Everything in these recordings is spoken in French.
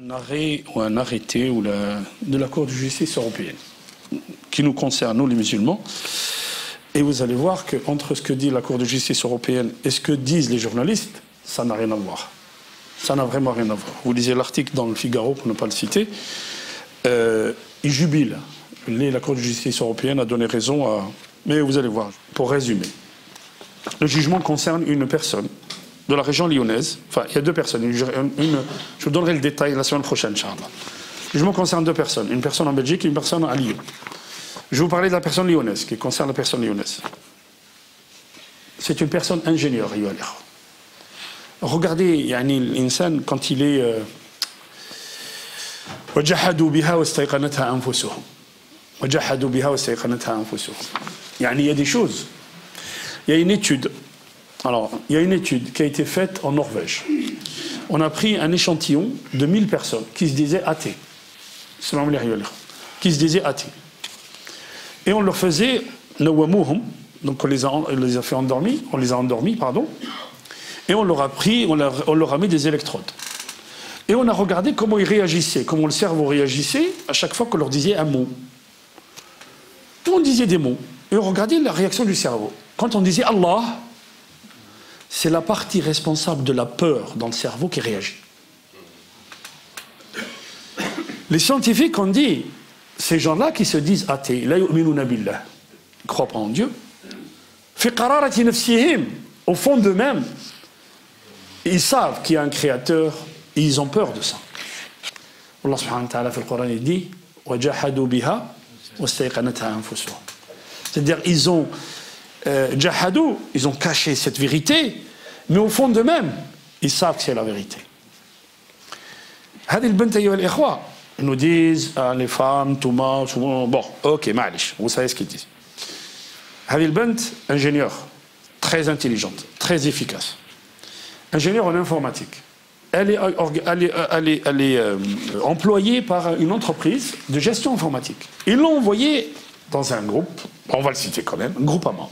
Un arrêt ou un arrêté de la Cour de justice européenne qui nous concerne, nous les musulmans. Et vous allez voir qu'entre ce que dit la Cour de justice européenne et ce que disent les journalistes, ça n'a rien à voir. Ça n'a vraiment rien à voir. Vous lisez l'article dans le Figaro, pour ne pas le citer. Il jubile. La Cour de justice européenne a donné raison à... Mais vous allez voir, pour résumer. Le jugement concerne une personne de la région lyonnaise. Enfin, il y a deux personnes. Je vous donnerai le détail la semaine prochaine, Inch'Allah. Le jugement concerne deux personnes. Une personne en Belgique et une personne à Lyon. Je vais vous parler de la personne lyonnaise, qui concerne la personne lyonnaise. C'est une personne ingénieure, regardez, l'insan, quand il est... Il y a des choses. Il y a une étude. Alors, il y a une étude qui a été faite en Norvège. On a pris un échantillon de 1000 personnes qui se disaient athées. Qui se disaient athées. Et on leur faisait donc on les a fait endormir, on les a endormis, pardon, et on leur a mis des électrodes. Et on a regardé comment ils réagissaient, comment le cerveau réagissait à chaque fois qu'on leur disait un mot. Tout le monde disait des mots, et on regardait la réaction du cerveau. Quand on disait Allah, c'est la partie responsable de la peur dans le cerveau qui réagit. Les scientifiques ont dit, ces gens-là qui se disent athées, la yu'minuna billah, ils ne croient pas en Dieu, fi qararati nafsihim, au fond d'eux-mêmes, ils savent qu'il y a un créateur et ils ont peur de ça. Allah subhanahu wa ta'ala, dans le Coran, il dit wajahadu biha wastayqanatha anfusuhum. C'est-à-dire, ils ont jahadu, ils ont caché cette vérité, mais au fond d'eux-mêmes, ils savent que c'est la vérité. هذه البنت أيها الإخوة, ils nous disent les femmes, tout le monde, bon, ok, معلش, vous savez ce qu'ils disent. هذه البنت, ingénieure, très intelligente, très efficace. Ingénieure en informatique. Elle est employée par une entreprise de gestion informatique. Ils l'ont envoyée dans un groupe, on va le citer quand même, un groupe amant.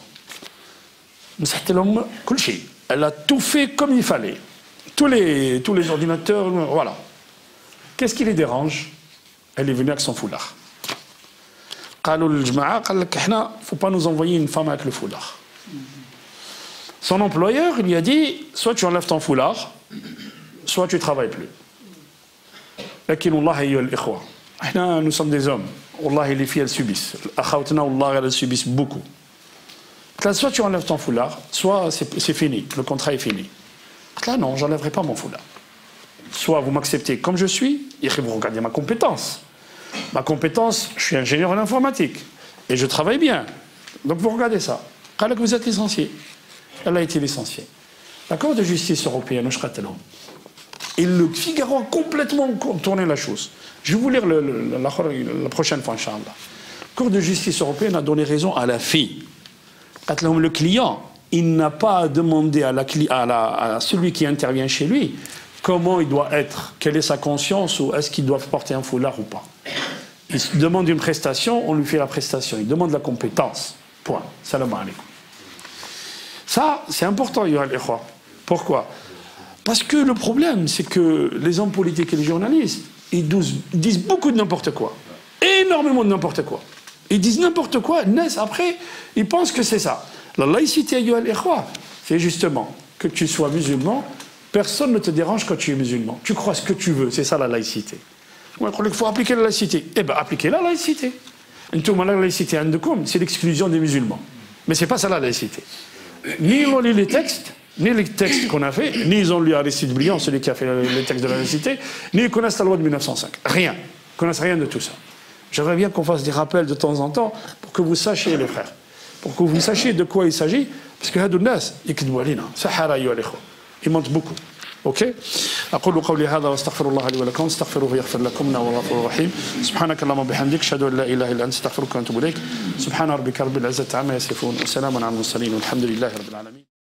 Elle a tout fait comme il fallait. Tous les ordinateurs, voilà. Qu'est-ce qui les dérange? Elle est venue avec son foulard. Il ne faut pas nous envoyer une femme avec le foulard. Son employeur lui a dit, soit tu enlèves ton foulard, soit tu ne travailles plus. Nous sommes des hommes. Les filles, elles subissent. Elles subissent beaucoup. Soit tu enlèves ton foulard, soit c'est fini, le contrat est fini. Là, non, je n'enlèverai pas mon foulard. Soit vous m'acceptez comme je suis, et vous regardez ma compétence. Ma compétence, je suis ingénieur en informatique, et je travaille bien. Donc vous regardez ça. Alors que vous êtes licencié. Elle a été licenciée. La Cour de justice européenne, et le Figaro a complètement tourné la chose. Je vais vous lire la prochaine fois, Inch'Allah. La Cour de justice européenne a donné raison à la fille. Le client, il n'a pas à demander à celui qui intervient chez lui comment il doit être, quelle est sa conscience, ou est-ce qu'il doit porter un foulard ou pas. Il demande une prestation, on lui fait la prestation. Il demande la compétence. Point. Salam alaikum. Ça, c'est important, pourquoi? Parce que le problème, c'est que les hommes politiques et les journalistes, ils disent beaucoup de n'importe quoi. Énormément de n'importe quoi. Ils disent n'importe quoi, après, ils pensent que c'est ça. La laïcité, c'est justement que tu sois musulman, personne ne te dérange quand tu es musulman. Tu crois ce que tu veux, c'est ça la laïcité. Il faut appliquer la laïcité. Eh bien, appliquez la laïcité. La laïcité, c'est l'exclusion des musulmans. Mais ce n'est pas ça la laïcité. Ni ils ont lu les textes, ni les textes qu'on a fait, ni ils ont lu Aristide Briand, celui qui a fait les textes de la laïcité, ni ils connaissent la loi de 1905. Rien. Ils ne connaissent rien de tout ça. J'aimerais bien qu'on fasse des rappels de temps en temps pour que vous sachiez, les frères. Pour que vous sachiez de quoi il s'agit. Parce que Hadounas, il montre beaucoup. Ok? أقول قولي هذا واستغفر الله لي ولكم استغفروه يغفر لكم إنه هو الغفور الرحيم سبحانك اللهم وبحمدك أشهد أن لا إله إلا أنت أستغفرك وأتوب إليك سبحان ربك رب العزة عما يصفون وسلام على المرسلين والحمد لله رب العالمين